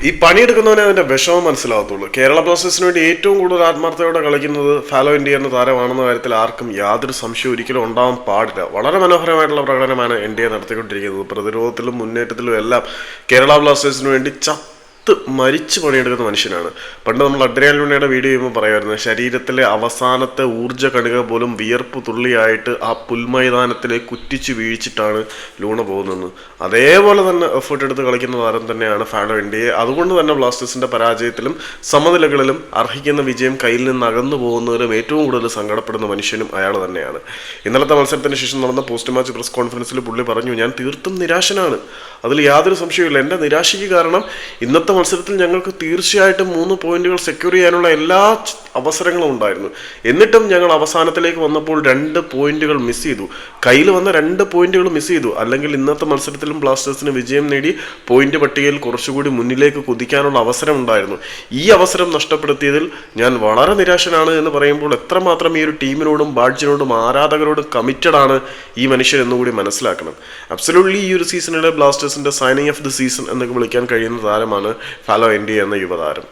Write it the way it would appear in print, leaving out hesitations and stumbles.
ഈ പണിയെടുക്കുന്നവനെ അതിന്റെ വിഷമം മനസ്സിലാകത്തുള്ളൂ. കേരള ബ്ലാസ്റ്റേഴ്സിന് വേണ്ടി ഏറ്റവും കൂടുതൽ ആത്മാർത്ഥയോടെ കളിക്കുന്നത് ഫാലോ ഇന്ത്യ എന്ന താരമാണെന്ന കാര്യത്തിൽ ആർക്കും യാതൊരു സംശയവും ഒരിക്കലും ഉണ്ടാവാൻ പാടില്ല. വളരെ മനോഹരമായിട്ടുള്ള പ്രകടനമാണ് ഇന്ത്യ നടത്തിക്കൊണ്ടിരിക്കുന്നത്. പ്രതിരോധത്തിലും മുന്നേറ്റത്തിലും എല്ലാം കേരള ബ്ലാസ്റ്റേഴ്സിന് വേണ്ടി മരിച്ച് പണിയെടുക്കുന്ന മനുഷ്യനാണ്. പണ്ട് നമ്മൾ അഡ്രിയാൻ ലൂണയുടെ വീഡിയോ ചെയ്യുമ്പോൾ പറയുമായിരുന്നു, ശരീരത്തിലെ അവസാനത്തെ ഊർജ്ജ കണിക പോലും വിയർപ്പ് തുള്ളിയായിട്ട് ആ പുൽമൈതാനത്തിലേക്ക് കുറ്റിച്ച് വീഴ്ചിട്ടാണ് ലൂണ പോകുന്നത്. അതേപോലെ തന്നെ എഫേർട്ട് എടുത്ത് കളിക്കുന്ന താരം തന്നെയാണ് ഫാലോ ഇന്ത്യയെ. അതുകൊണ്ട് തന്നെ ബ്ലാസ്റ്റേഴ്സിന്റെ പരാജയത്തിലും സമനിലകളിലും അർഹിക്കുന്ന വിജയം കയ്യിൽ നിന്ന് അകന്നു പോകുന്നതിലും ഏറ്റവും കൂടുതൽ സങ്കടപ്പെടുന്ന മനുഷ്യനും അയാൾ തന്നെയാണ്. ഇന്നലത്തെ മത്സരത്തിന് ശേഷം നടന്ന പോസ്റ്റ് മാച്ച് പ്രസ് കോൺഫറൻസിൽ പുള്ളി പറഞ്ഞു, ഞാൻ തീർത്തും നിരാശനാണ്, അതിൽ യാതൊരു സംശയവുമില്ല. എൻ്റെ നിരാശയ്ക്ക് കാരണം ഇന്നത്തെ മത്സരത്തിൽ ഞങ്ങൾക്ക് തീർച്ചയായിട്ടും 3 പോയിന്റുകൾ സെക്യൂർ ചെയ്യാനുള്ള എല്ലാ അവസരങ്ങളും ഉണ്ടായിരുന്നു. എന്നിട്ടും ഞങ്ങൾ അവസാനത്തിലേക്ക് വന്നപ്പോൾ 2 പോയിന്റുകൾ മിസ് ചെയ്തു. കയ്യിൽ വന്ന 2 പോയിന്റുകൾ മിസ് ചെയ്തു. അല്ലെങ്കിൽ ഇന്നത്തെ മത്സരത്തിലും ബ്ലാസ്റ്റേഴ്സിന് വിജയം നേടി പോയിന്റ് പട്ടികയിൽ കുറച്ചുകൂടി മുന്നിലേക്ക് കുതിക്കാനുള്ള അവസരം ഉണ്ടായിരുന്നു. ഈ അവസരം നഷ്ടപ്പെടുത്തിയതിൽ ഞാൻ വളരെ നിരാശനാണ് എന്ന് പറയുമ്പോൾ എത്രമാത്രം ഈ ഒരു ടീമിനോടും ബാഡ്ജിനോടും ആരാധകരോടും കമ്മിറ്റഡ് ആണ് ഈ മനുഷ്യൻ എന്നുകൂടി മനസ്സിലാക്കണം. അബ്സല്യൂട്ട്ലി ഈ ഒരു സീസണിലെ ബ്ലാസ്റ്റേഴ്സിന്റെ സൈനിങ് ഓഫ് ദി സീസൺ എന്നൊക്കെ വിളിക്കാൻ കഴിയുന്ന താരമാണ് ഫാലോ ഇന്ത്യ എന്ന യുവതാരം.